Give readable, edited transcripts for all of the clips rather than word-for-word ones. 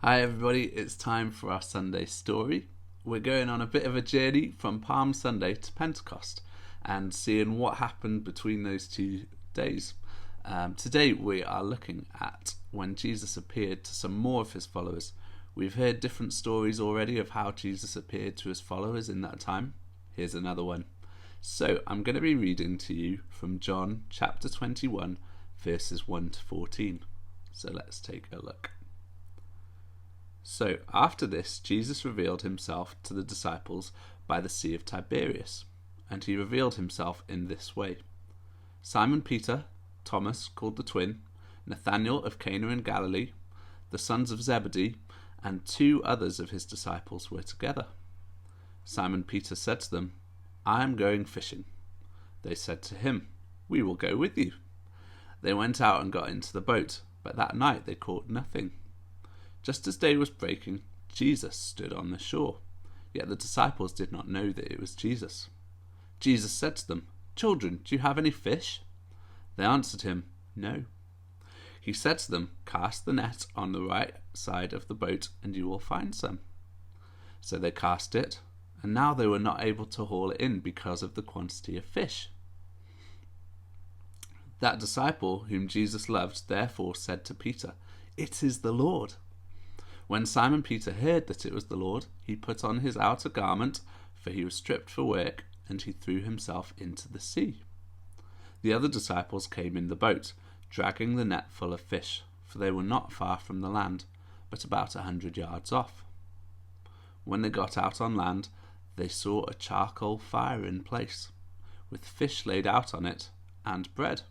Hi everybody, it's time for our Sunday story. We're going on a bit of a journey from Palm Sunday to Pentecost and seeing what happened between those 2 days. Today we are looking at when Jesus appeared to some more of his followers. We've heard different stories already of how Jesus appeared to his followers in that time. Here's another one. So I'm going to be reading to you from John chapter 21 verses 1 to 14. So let's take a look. So after this, Jesus revealed himself to the disciples by the Sea of Tiberias, and he revealed himself in this way. Simon Peter, Thomas called the twin, Nathanael of Cana in Galilee, the sons of Zebedee, and 2 others of his disciples were together. Simon Peter said to them, "I am going fishing." They said to him, "We will go with you." They went out and got into the boat, but that night they caught nothing. Just as day was breaking, Jesus stood on the shore, yet the disciples did not know that it was Jesus. Jesus said to them, "Children, do you have any fish?" They answered him, "No." He said to them, "Cast the net on the right side of the boat and you will find some." So they cast it, and now they were not able to haul it in because of the quantity of fish. That disciple whom Jesus loved therefore said to Peter, "It is the Lord." When Simon Peter heard that it was the Lord, he put on his outer garment, for he was stripped for work, and he threw himself into the sea. The other disciples came in the boat, dragging the net full of fish, for they were not far from the land, but about 100 yards off. When they got out on land, they saw a charcoal fire in place, with fish laid out on it, and bread.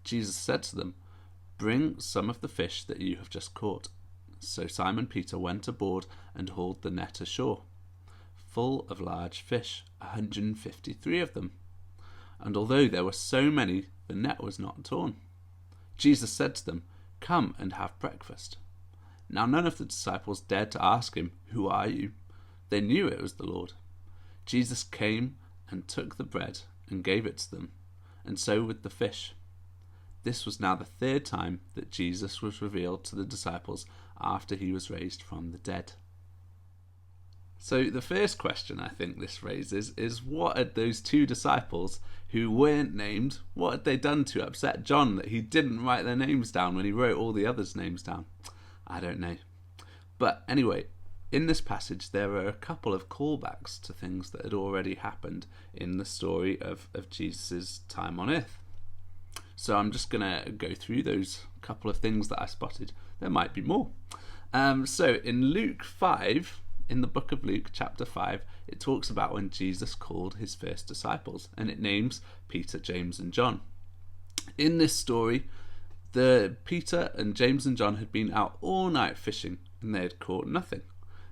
Jesus said to them, "Bring some of the fish that you have just caught." So Simon Peter went aboard and hauled the net ashore, full of large fish, 153 of them. And although there were so many, the net was not torn. Jesus said to them, "Come and have breakfast." Now none of the disciples dared to ask him, "Who are you?" They knew it was the Lord. Jesus came and took the bread and gave it to them, and so with the fish. This was now the 3rd time that Jesus was revealed to the disciples after he was raised from the dead. So the first question I think this raises is, what had those 2 disciples who weren't named, what had they done to upset John that he didn't write their names down when he wrote all the others' names down? I don't know. But anyway, in this passage there are a couple of callbacks to things that had already happened in the story of Jesus' time on earth. So I'm just going to go through those couple of things that I spotted. There might be more. So in Luke 5, in the book of Luke, chapter 5, it talks about when Jesus called his first disciples, and it names Peter, James, and John. In this story, Peter and James and John had been out all night fishing, and they had caught nothing.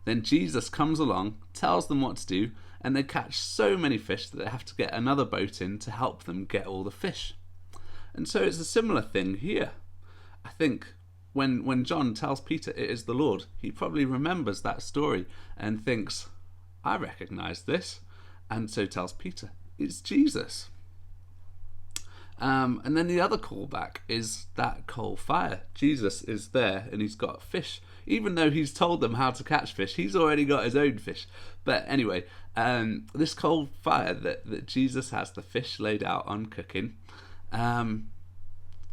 Then Jesus comes along, tells them what to do, and they catch so many fish that they have to get another boat in to help them get all the fish. And so it's a similar thing here. I think when John tells Peter it is the Lord, he probably remembers that story and thinks, "I recognise this," and so tells Peter, "It's Jesus." And then the other callback is that coal fire. Jesus is there and he's got fish. Even though he's told them how to catch fish, he's already got his own fish. But anyway, this coal fire that Jesus has the fish laid out on cooking,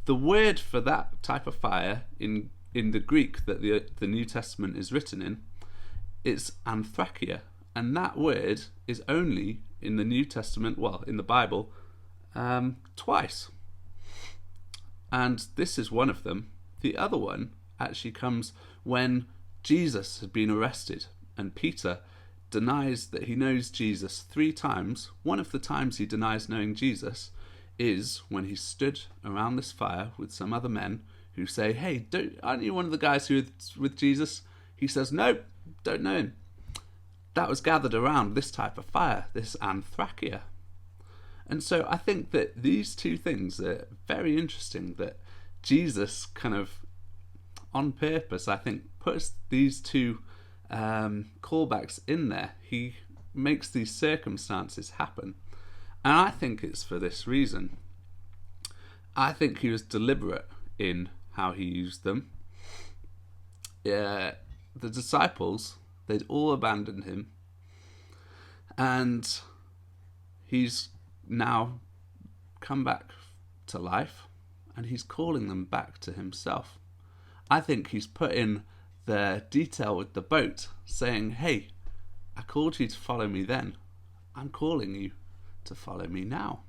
the word for that type of fire in the Greek that the New Testament is written in, it's Anthrakia, and that word is only in the New Testament, well, in the Bible, twice. And this is one of them. The other one actually comes when Jesus had been arrested, and Peter denies that he knows Jesus 3 times. One of the times he denies knowing Jesus is when he stood around this fire with some other men who say, "Hey, aren't you one of the guys who was with Jesus?" He says, "Nope, don't know him." That was gathered around this type of fire, this Anthrakia. And so I think that these 2 things are very interesting, that Jesus kind of, on purpose, I think, puts these 2 callbacks in there. He makes these circumstances happen. And I think it's for this reason. I think he was deliberate in how he used them. the disciples, they'd all abandoned him, and he's now come back to life, and he's calling them back to himself. I think he's put in the detail with the boat, saying, hey, I called you to follow me then. I'm calling you to follow me now.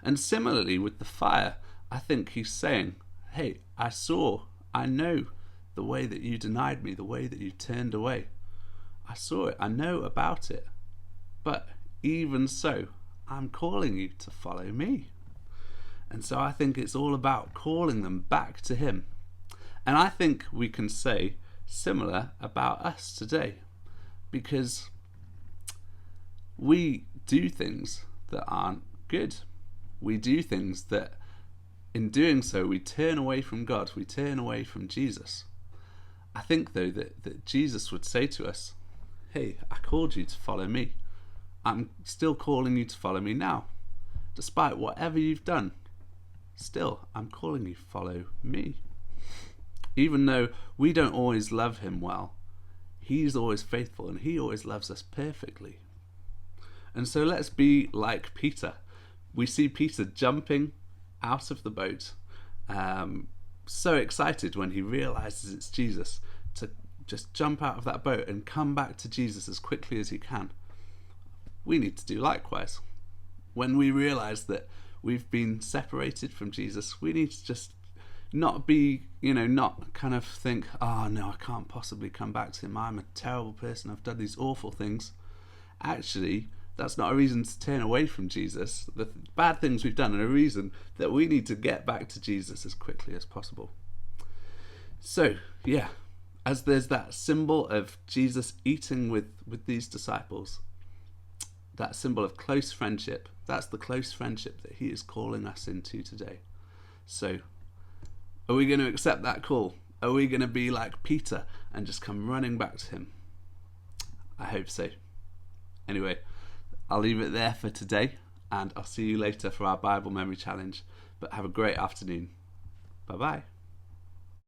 And similarly with the fire, I think he's saying, hey, I know the way that you denied me, the way that you turned away. I saw it, I know about it. But even so, I'm calling you to follow me. And so I think it's all about calling them back to him. And I think we can say similar about us today, because we do things that aren't good. We do things that, in doing so, we turn away from God, we turn away from Jesus. I think, though, that Jesus would say to us, hey, I called you to follow me. I'm still calling you to follow me now. Despite whatever you've done, still, I'm calling you to follow me. Even though we don't always love him well, he's always faithful and he always loves us perfectly. And so let's be like Peter. We see Peter jumping out of the boat, so excited when he realizes it's Jesus, to just jump out of that boat and come back to Jesus as quickly as he can. We need to do likewise. When we realize that we've been separated from Jesus, we need to just not be, not kind of think, oh no, I can't possibly come back to him. I'm a terrible person. I've done these awful things. Actually, that's not a reason to turn away from Jesus. The bad things we've done are a reason that we need to get back to Jesus as quickly as possible. So, yeah, as there's that symbol of Jesus eating with these disciples, that symbol of close friendship, that's the close friendship that he is calling us into today. So, are we going to accept that call? Are we going to be like Peter and just come running back to him? I hope so. Anyway, I'll leave it there for today, and I'll see you later for our Bible Memory Challenge. But have a great afternoon. Bye-bye.